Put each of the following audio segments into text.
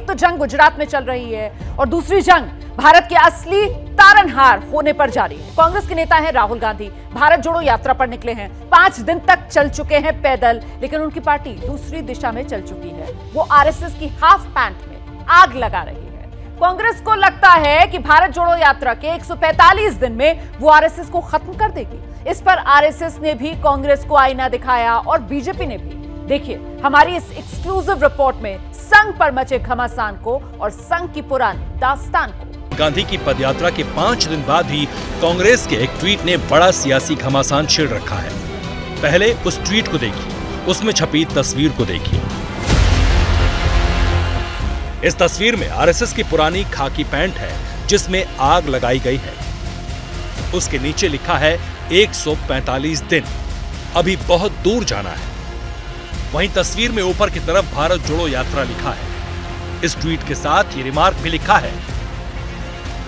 तो जंग गुजरात में चल रही है और दूसरी जंग भारत के असली तारनहार होने पर जारी है। कांग्रेस के नेता हैं राहुल गांधी, भारत जोड़ो यात्रा पर निकले हैं। 5 दिन तक चल चुके हैं पैदल, लेकिन उनकी पार्टी दूसरी दिशा में चल चुकी है। वो आरएसएस की हाफ पैंट में आग लगा रही है। कांग्रेस को लगता है कि भारत जोड़ो यात्रा के 145 दिन में वो आरएसएस को खत्म कर देगी। इस पर आरएसएस ने भी कांग्रेस को आईना दिखाया और बीजेपी ने भी। देखिए हमारी इस एक्सक्लूसिव रिपोर्ट में संघ पर मचे घमासान को और संघ की पुरानी दास्तान को। गांधी की पदयात्रा के 5 दिन बाद ही कांग्रेस के एक ट्वीट ने बड़ा सियासी घमासान छेड़ रखा है। पहले उस ट्वीट को देखिए, उसमें छपी तस्वीर को देखिए। इस तस्वीर में आरएसएस की पुरानी खाकी पैंट है जिसमें आग लगाई गई है। उसके नीचे लिखा है 145 दिन, अभी बहुत दूर जाना है। वहीं तस्वीर में ऊपर की तरफ भारत जोड़ो यात्रा लिखा है। इस ट्वीट के साथ ये रिमार्क भी लिखा है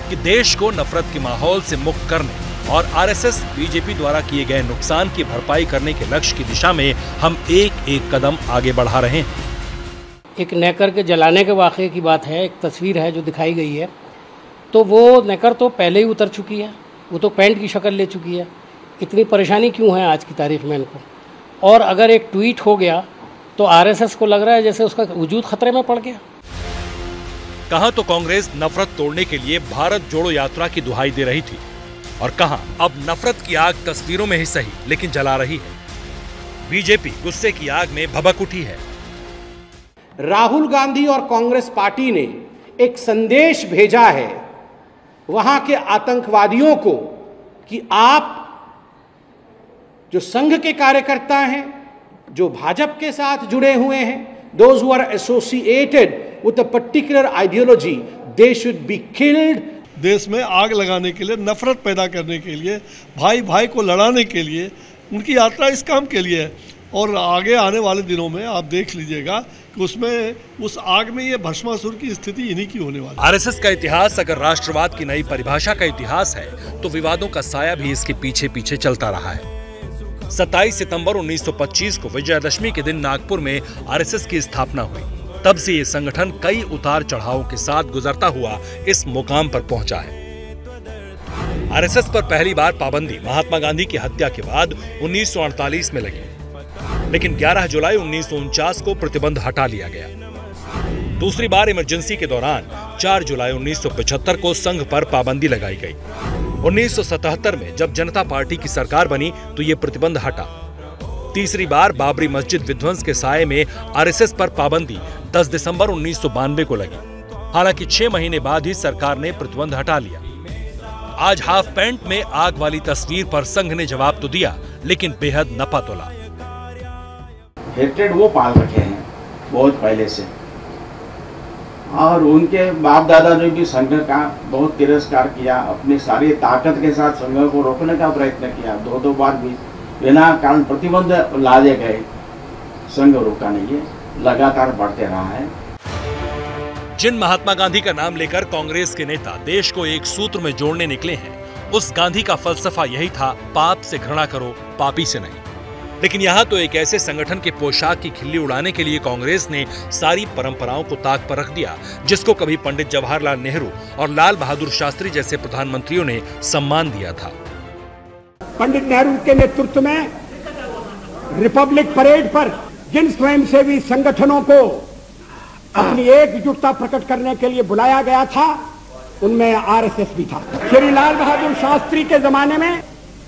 कि देश को नफरत के माहौल से मुक्त करने और आरएसएस बीजेपी द्वारा किए गए नुकसान की भरपाई करने के लक्ष्य की दिशा में हम एक एक कदम आगे बढ़ा रहे हैं। एक नेकर के जलाने के वाक़े की बात है, एक तस्वीर है जो दिखाई गई है। तो वो नेकर तो पहले ही उतर चुकी है, वो तो पैंट की शक्ल ले चुकी है। इतनी परेशानी क्यों है आज की तारीख में इनको? और अगर एक ट्वीट हो गया तो आरएसएस को लग रहा है जैसे उसका वजूद खतरे में पड़ गया। कहां तो कांग्रेस नफरत तोड़ने के लिए भारत जोड़ो यात्रा की दुहाई दे रही थी और कहां अब नफरत की आग तस्वीरों में ही सही लेकिन जला रही है। बीजेपी गुस्से की आग में भभक उठी है। राहुल गांधी और कांग्रेस पार्टी ने एक संदेश भेजा है वहां के आतंकवादियों को कि आप जो संघ के कार्यकर्ता हैं, जो भाजपा के साथ जुड़े हुए हैं, those who are associated with a particular ideology, they should be killed. देश में आग लगाने के लिए, नफरत पैदा करने के लिए, भाई भाई को लड़ाने के लिए उनकी यात्रा इस काम के लिए है। और आगे आने वाले दिनों में आप देख लीजिएगा कि उसमें उस आग में ये भस्मासुर की स्थिति इन्हीं की होने वाली है। आरएसएस का इतिहास अगर राष्ट्रवाद की नई परिभाषा का इतिहास है तो विवादों का साया भी इसके पीछे पीछे चलता रहा है। 27 सितंबर 1925 को विजयादशमी के दिन नागपुर में आरएसएस की स्थापना हुई। तब से ये संगठन कई उतार चढ़ावों के साथ गुजरता हुआ इस मुकाम पर पहुंचा है। आरएसएस पर पहली बार पाबंदी महात्मा गांधी की हत्या के बाद 1948 में लगी, लेकिन 11 जुलाई 1949 को प्रतिबंध हटा लिया गया। दूसरी बार इमरजेंसी के दौरान 4 जुलाई 1975 को संघ पर पाबंदी लगाई गई। 1977 में जब जनता पार्टी की सरकार बनी तो ये प्रतिबंध हटा। तीसरी बार बाबरी मस्जिद विध्वंस के साये में आरएसएस पर पाबंदी 10 दिसंबर 1992 को लगी। हालांकि 6 महीने बाद ही सरकार ने प्रतिबंध हटा लिया। आज हाफ पैंट में आग वाली तस्वीर पर संघ ने जवाब तो दिया, लेकिन बेहद नफा तोला। हेट्रेड वो पाल रखे हैं बहुत पहले से, और उनके बाप दादा ने भी संघ का बहुत तिरस्कार किया। अपनी सारी ताकत के साथ संघ को रोकने का प्रयत्न किया। 2 बार भी बिना कारण प्रतिबंध लादे गए, संघ रोका नहीं है, लगातार बढ़ते रहा है। जिन महात्मा गांधी का नाम लेकर कांग्रेस के नेता देश को एक सूत्र में जोड़ने निकले हैं, उस गांधी का फलसफा यही था, पाप से घृणा करो, पापी से नहीं। लेकिन यहाँ तो एक ऐसे संगठन के पोशाक की खिल्ली उड़ाने के लिए कांग्रेस ने सारी परंपराओं को ताक पर रख दिया, जिसको कभी पंडित जवाहरलाल नेहरू और लाल बहादुर शास्त्री जैसे प्रधानमंत्रियों ने सम्मान दिया था। पंडित नेहरू के नेतृत्व में रिपब्लिक परेड पर जिन स्वयंसेवी संगठनों को अपनी एकजुटता प्रकट करने के लिए बुलाया गया था, उनमें आरएसएस भी था। श्री लाल बहादुर शास्त्री के जमाने में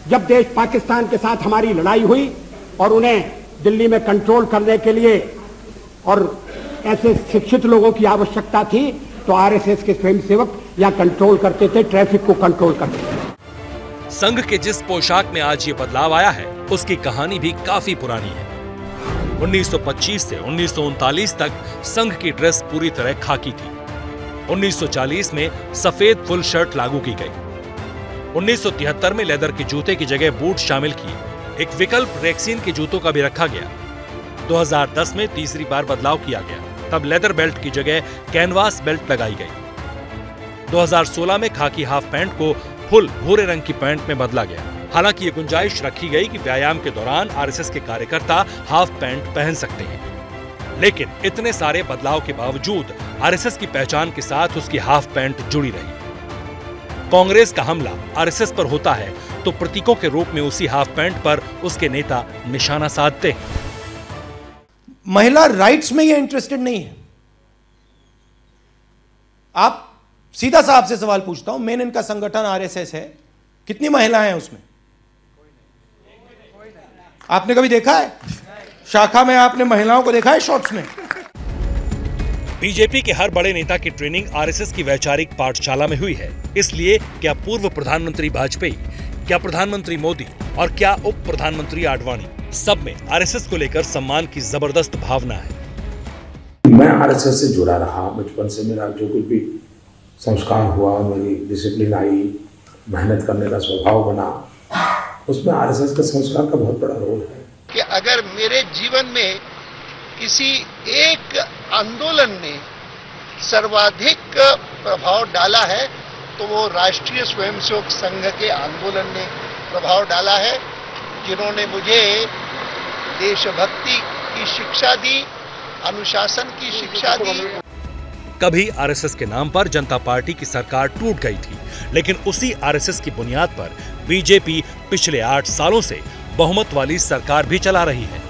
जब देश पाकिस्तान के साथ हमारी लड़ाई हुई और उन्हें दिल्ली में कंट्रोल करने के लिए और ऐसे शिक्षित लोगों की आवश्यकता थी, तो आरएसएस के स्वयंसेवक यहाँ कंट्रोल करते थे, ट्रैफिक को कंट्रोल करते थे। संघ के जिस पोशाक में आज ये बदलाव आया है, उसकी कहानी भी काफी पुरानी है। 1925 से 1939 तक संघ की ड्रेस पूरी तरह खाकी थी। 1940 में सफेद फुल शर्ट लागू की गई। 1973 में लेदर के जूते की जगह बूट शामिल किए। एक विकल्प रेक्सीन के जूतों का भी रखा गया। 2010 में तीसरी बार बदलाव किया गया, तब लेदर बेल्ट की जगह कैनवास बेल्ट लगाई गई। 2016 में खाकी हाफ पैंट को फुल भूरे रंग की पैंट में बदला गया। हालांकि ये गुंजाइश रखी गई कि व्यायाम के दौरान आरएसएस के कार्यकर्ता हाफ पैंट पहन सकते हैं। लेकिन इतने सारे बदलाव के बावजूद आरएसएस की पहचान के साथ उसकी हाफ पैंट जुड़ी रही। कांग्रेस का हमला आरएसएस पर होता है तो प्रतीकों के रूप में उसी हाफ पैंट पर उसके नेता निशाना साधते हैं। महिला राइट्स में ये इंटरेस्टेड नहीं है। आप सीधा सा आपसे सवाल पूछता हूं, मेन इनका संगठन आरएसएस है, कितनी महिलाएं हैं उसमें? आपने कभी देखा है शाखा में? आपने महिलाओं को देखा है शॉर्ट्स में? बीजेपी के हर बड़े नेता की ट्रेनिंग आरएसएस की वैचारिक पाठशाला में हुई है। इसलिए क्या पूर्व प्रधानमंत्री वाजपेयी, क्या प्रधानमंत्री मोदी और क्या उप प्रधानमंत्री आडवाणी, सब में आरएसएस को लेकर सम्मान की जबरदस्त भावना है। मैं आरएसएस से जुड़ा रहा, बचपन से मेरा जो कुछ भी संस्कार हुआ, मेरी डिसिप्लिन आई, मेहनत करने का स्वभाव बना, उसमें आरएसएस का संस्कार का बहुत बड़ा रोल है। कि अगर मेरे जीवन में किसी एक आंदोलन ने सर्वाधिक प्रभाव डाला है तो वो राष्ट्रीय स्वयंसेवक संघ के आंदोलन ने प्रभाव डाला है, जिन्होंने मुझे देशभक्ति की शिक्षा दी, अनुशासन की शिक्षा दी। कभी आरएसएस के नाम पर जनता पार्टी की सरकार टूट गई थी, लेकिन उसी आरएसएस की बुनियाद पर बीजेपी पिछले 8 सालों से बहुमत वाली सरकार भी चला रही है।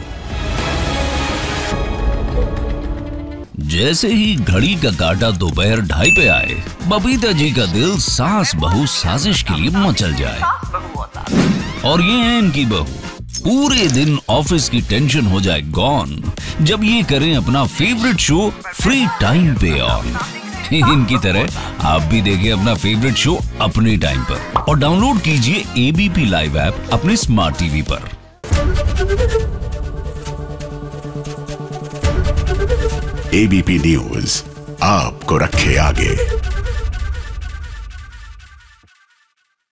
जैसे ही घड़ी का काटा दोपहर 2:30 पे आए, बबीता जी का दिल सास बहू साजिश के लिए मचल जाए। और ये है इनकी बहू, पूरे दिन ऑफिस की टेंशन हो जाए गॉन जब ये करें अपना फेवरेट शो फ्री टाइम पे ऑन। इनकी तरह आप भी देखिए अपना फेवरेट शो अपने टाइम पर और डाउनलोड कीजिए एबीपी लाइव ऐप अपने स्मार्ट टीवी पर। एबीपी न्यूज आपको रखे आगे।